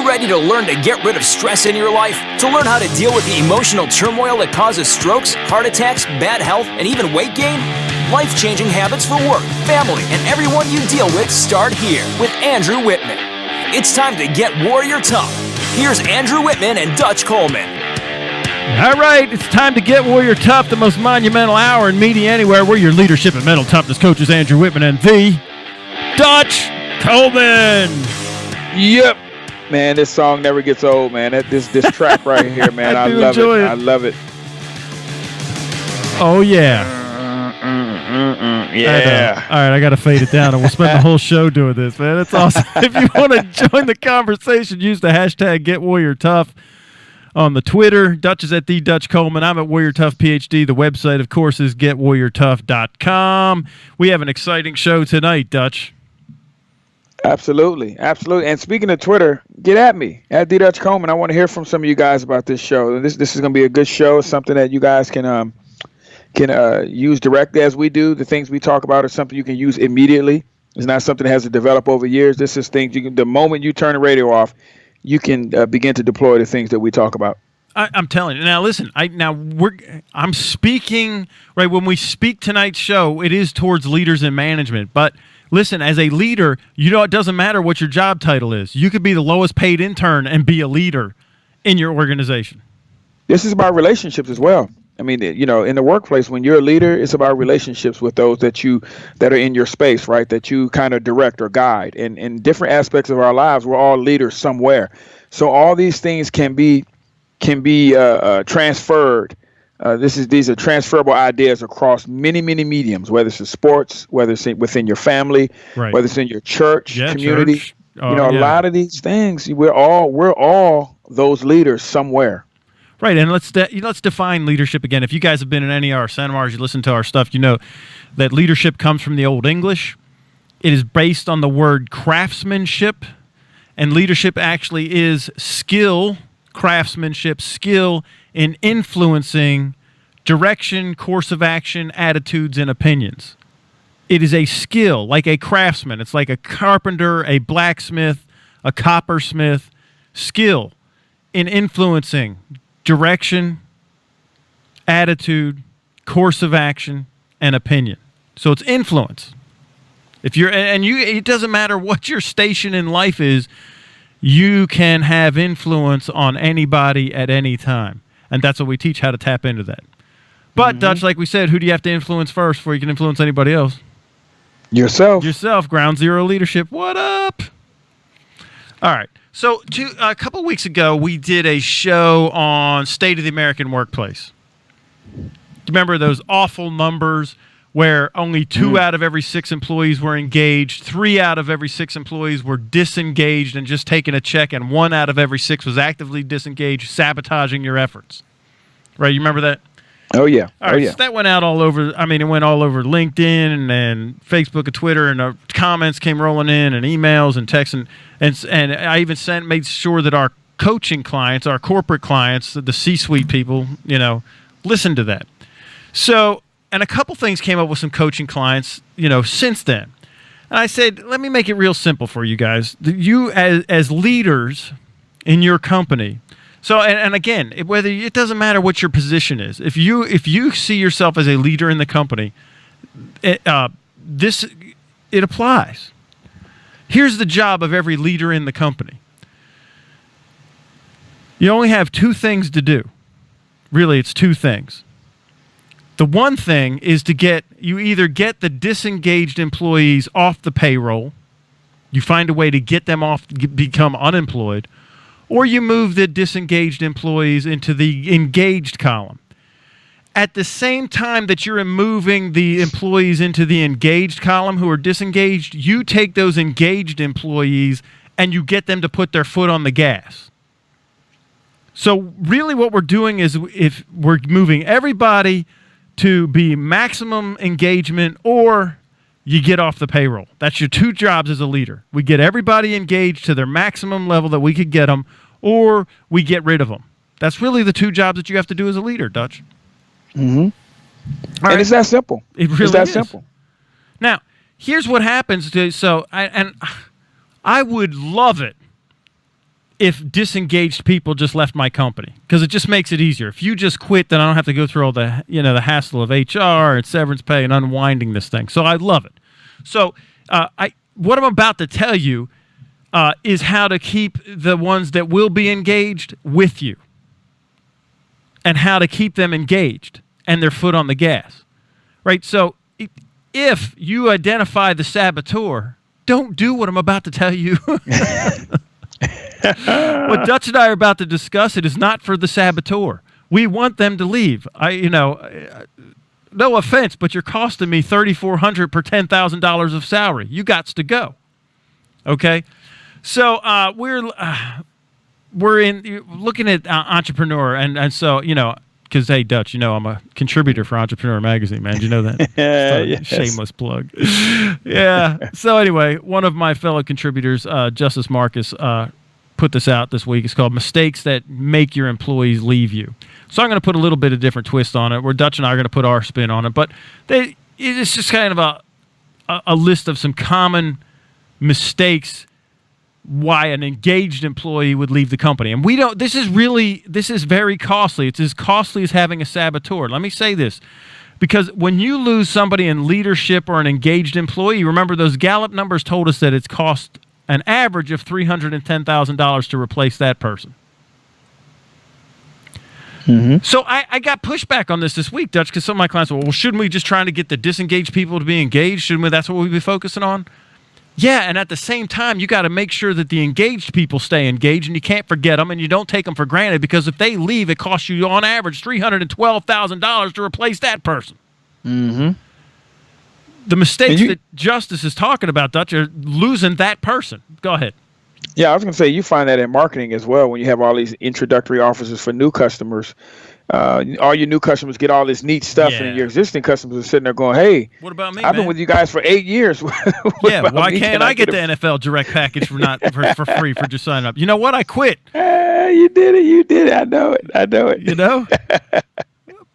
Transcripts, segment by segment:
you ready to learn to get rid of stress in your life? To learn how to deal with the emotional turmoil that causes strokes, heart attacks, bad health, and even weight gain? Life-changing habits for work, family, and everyone you deal with start here with Andrew Wittman. It's time to get warrior tough. Here's Andrew Wittman and Dutch Coleman. All right, it's time to get warrior tough, the most monumental hour in media anywhere. We're your leadership and mental toughness coaches, Andrew Wittman and the Dutch Coleman. Yep. Man, this song never gets old, man. This track right here, man. I love it. I love it. Oh, yeah. Yeah. All right, I got to fade it down, and we'll spend the whole show doing this, man. That's awesome. If you want to join the conversation, use the hashtag #GetWarriorTough on the Twitter. Dutch is at the Dutch Coleman. I'm at Warrior Tough PhD. The website, of course, is getwarriortough.com. We have an exciting show tonight, Dutch. Absolutely. And speaking of Twitter, get at me at the Dutch Coleman. I want to hear from some of you guys about this show. This is going to be a good show. Something that you guys can use directly as we do. The things we talk about are something you can use immediately. It's not something that has to develop over years. This is things the moment you turn the radio off, you can begin to deploy the things that we talk about. I'm telling you. Now, listen. I'm speaking right when we speak tonight's show. It is towards leaders in management, but listen, as a leader, it doesn't matter what your job title is. You could be the lowest paid intern and be a leader in your organization. This is about relationships as well. I mean, in the workplace, when you're a leader, it's about relationships with those that are in your space, right? That you kind of direct or guide. And in different aspects of our lives, we're all leaders somewhere. So all these things can be transferred. These are transferable ideas across many, many mediums, whether it's in sports, whether it's within your family, right, whether it's in your church community. Church. A lot of these things, we're all those leaders somewhere. Right, and let's define leadership again. If you guys have been in any of our seminars, you listen to our stuff, you know that leadership comes from the Old English. It is based on the word craftsmanship, and leadership actually is skill, craftsmanship, skill in influencing direction, course of action, attitudes, and opinions. It is a skill, like a craftsman. It's like a carpenter, a blacksmith, a coppersmith. Skill in influencing direction, attitude, course of action, and opinion. So it's influence. It doesn't matter what your station in life is, you can have influence on anybody at any time. And that's what we teach, how to tap into that. But, Dutch, like we said, who do you have to influence first before you can influence anybody else? Yourself. Ground zero leadership. What up? All right. So a couple of weeks ago, we did a show on State of the American Workplace. Remember those awful numbers where only 2 out of every 6 employees were engaged, 3 out of every 6 employees were disengaged and just taking a check, and 1 out of every 6 was actively disengaged, sabotaging your efforts. Right? You remember that? Oh, yeah. All right, so that went out all over. I mean, it went all over LinkedIn and Facebook and Twitter, and comments came rolling in, and emails and texts, and I even made sure that our coaching clients, our corporate clients, the C-suite people, listened to that. So, and a couple things came up with some coaching clients, since then. And I said, let me make it real simple for you guys. You as leaders in your company. So, and again, it doesn't matter what your position is. If you see yourself as a leader in the company, it applies. Here's the job of every leader in the company. You only have 2 things to do. Really, it's 2 things. The one thing is you either get the disengaged employees off the payroll, you find a way to get them off, become unemployed, or you move the disengaged employees into the engaged column. At the same time that you're moving the employees into the engaged column who are disengaged, you take those engaged employees and you get them to put their foot on the gas. So really what we're doing is if we're moving everybody to be maximum engagement, or you get off the payroll. That's your 2 jobs as a leader. We get everybody engaged to their maximum level that we could get them, or we get rid of them. That's really the 2 jobs that you have to do as a leader, Dutch. Mm-hmm. And it's that simple. It really is. That is. Simple. Now, here's what happens. I would love it if disengaged people just left my company, because it just makes it easier. If you just quit, then I don't have to go through all the the hassle of HR and severance pay and unwinding this thing. So I love it. So what I'm about to tell you is how to keep the ones that will be engaged with you, and how to keep them engaged and their foot on the gas. Right? So if you identify the saboteur, don't do what I'm about to tell you. What Dutch and I are about to discuss, it is not for the saboteur. We want them to leave. No offense, but you're costing me $3,400 per $10,000 of salary. You gots to go. Okay, so we're looking at entrepreneur, and so because hey, Dutch, I'm a contributor for Entrepreneur Magazine, man. Do you know that? Yes. Shameless plug. Yeah. So anyway, one of my fellow contributors, Justice Marcus, put this out this week. It's called "Mistakes That Make Your Employees Leave You." So I'm going to put a little bit of different twist on it, where Dutch and I are going to put our spin on it. But it's just kind of a list of some common mistakes why an engaged employee would leave the company. And this is very costly. It's as costly as having a saboteur. Let me say this, because when you lose somebody in leadership or an engaged employee, remember those Gallup numbers told us that it's cost an average of $310,000 to replace that person. Mm-hmm. So I got pushback on this week, Dutch, because some of my clients were, well, shouldn't we just try to get the disengaged people to be engaged? Shouldn't we? That's what we'd be focusing on? Yeah, and at the same time, you got to make sure that the engaged people stay engaged, and you can't forget them, and you don't take them for granted, because if they leave, it costs you, on average, $312,000 to replace that person. Mm-hmm. The mistakes that Justice is talking about, Dutch, are losing that person. Go ahead. Yeah, I was going to say, you find that in marketing as well, when you have all these introductory offers for new customers. All your new customers get all this neat stuff, and your existing customers are sitting there going, hey, what about me, I've been with you guys for 8 years. Why can't I get the NFL Direct package for free for just signing up? You know what? I quit. You did it. I know it. You know?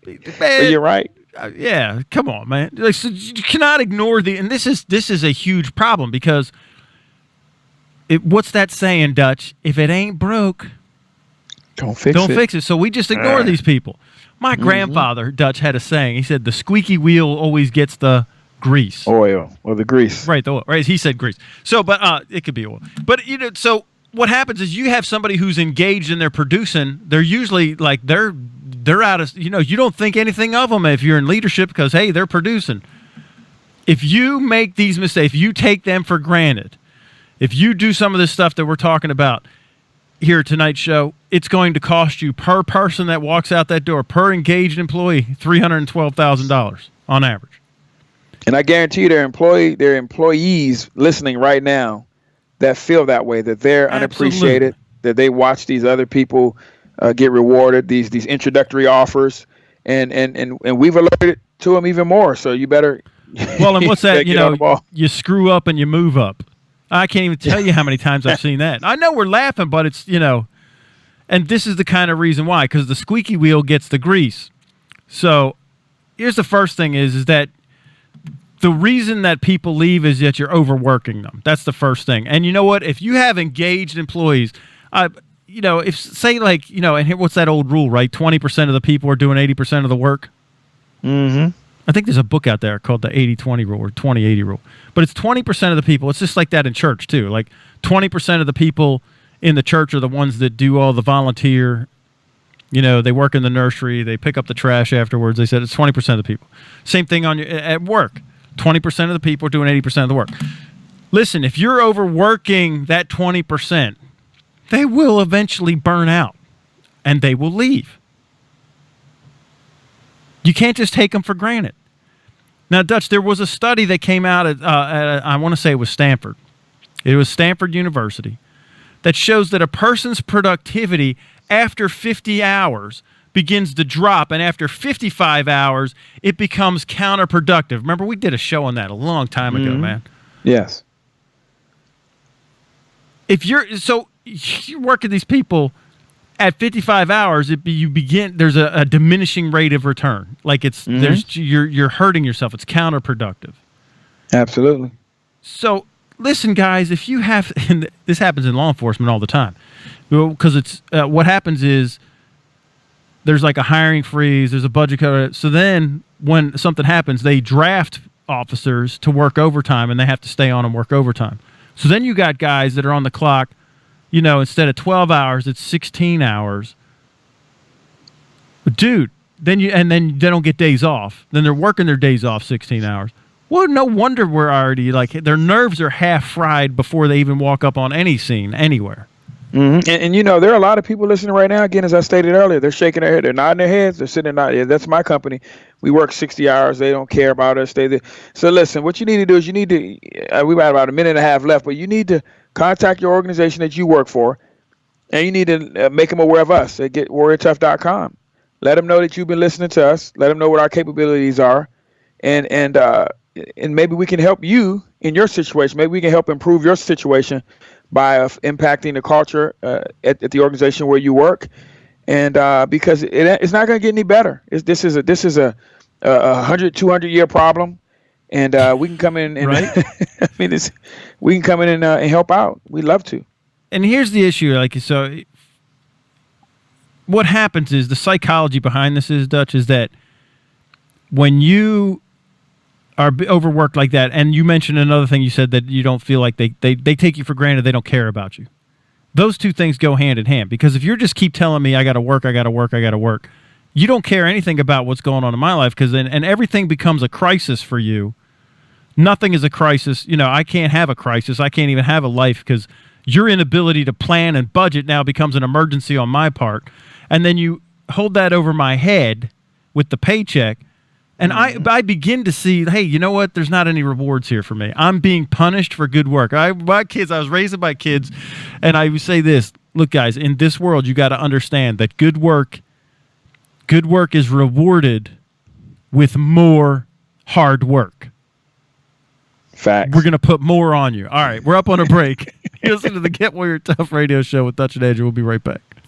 Man, but you're right. Yeah, come on, man. So you cannot ignore and this is a huge problem, because what's that saying, Dutch? If it ain't broke, don't fix it. So we just ignore these people. My grandfather, Dutch, had a saying. He said, the squeaky wheel always gets the grease. Oil, or the grease. Right, the oil. Right, he said grease. So, but it could be oil. But, so what happens is you have somebody who's engaged and they're producing. They're usually like, they're out of, you don't think anything of them if you're in leadership, because, hey, they're producing. If you make these mistakes, if you take them for granted, if you do some of this stuff that we're talking about here at tonight's show, it's going to cost you per person that walks out that door, per engaged employee, $312,000 on average. And I guarantee you their employees listening right now that feel that way, that they're unappreciated, that they watch these other people get rewarded, these introductory offers, and we've alerted to them even more. So you better. Well, and what's that? You screw up and you move up. I can't even tell you how many times I've seen that. I know we're laughing, but it's, and this is the kind of reason why, because the squeaky wheel gets the grease. So here's the first thing is that the reason that people leave is that you're overworking them. That's the first thing. And you know what? If you have engaged employees, if say like, and here, what's that old rule, right? 20% of the people are doing 80% of the work. Mm-hmm. I think there's a book out there called the 80-20 rule or 20-80 rule. But it's 20% of the people. It's just like that in church, too. Like 20% of the people in the church are the ones that do all the volunteer. They work in the nursery. They pick up the trash afterwards. They said it's 20% of the people. Same thing at work. 20% of the people are doing 80% of the work. Listen, if you're overworking that 20%, they will eventually burn out, and they will leave. You can't just take them for granted. Now, Dutch, there was a study that came out at I want to say it was Stanford. It was Stanford University that shows that a person's productivity after 50 hours begins to drop, and after 55 hours, it becomes counterproductive. Remember, we did a show on that a long time ago, man. Yes. If you're working these people at 55 hours, there's a diminishing rate of return. Like you're hurting yourself. It's counterproductive. Absolutely. So listen, guys, if you have, and this happens in law enforcement all the time, because it's what happens is there's like a hiring freeze, there's a budget cut. So then when something happens, they draft officers to work overtime, and they have to stay on and work overtime. So then you got guys that are on the clock, you know, instead of 12 hours, it's 16 hours. But dude, then they don't get days off. Then they're working their days off 16 hours. Well, no wonder we're already like their nerves are half fried before they even walk up on any scene anywhere. Mm-hmm. And you know, there are a lot of people listening right now. Again, as I stated earlier, they're shaking their head, they're nodding their heads, they're sitting there. Yeah, that's my company. We work 60 hours. They don't care about us. They So listen, what you need to do is you need to. We've got about a minute and a half left, but you need to contact your organization that you work for, and you need to make them aware of us at GetWarriorTough.com. Let them know that you've been listening to us. Let them know what our capabilities are, and maybe we can help you in your situation. Maybe we can help improve your situation by impacting the culture at the organization where you work, and because it's not going to get any better. This is a 100, 200 year problem, and we can come in and right? I mean, we can come in and help out. We'd love to. And here's the issue, like, so what happens is the psychology behind this is, Dutch, is that when you are overworked like that, and you mentioned another thing, you said that you don't feel like they take you for granted, they don't care about you. Those two things go hand in hand, because if you just keep telling me I got to work, you don't care anything about what's going on in my life, because and everything becomes a crisis for you. Nothing is a crisis. You know, I can't have a crisis. I can't even have a life, because your inability to plan and budget now becomes an emergency on my part. And then you hold that over my head with the paycheck, and I begin to see, hey, you know what? There's not any rewards here for me. I'm being punished for good work. I was raising my kids, and I would say this: look, guys, in this world, you got to understand that good work is rewarded with more hard work. Facts. We're going to put more on you. All right, we're up on a break. You listen to the Get Warrior Tough radio show with Dutch and Andrew. We'll be right back.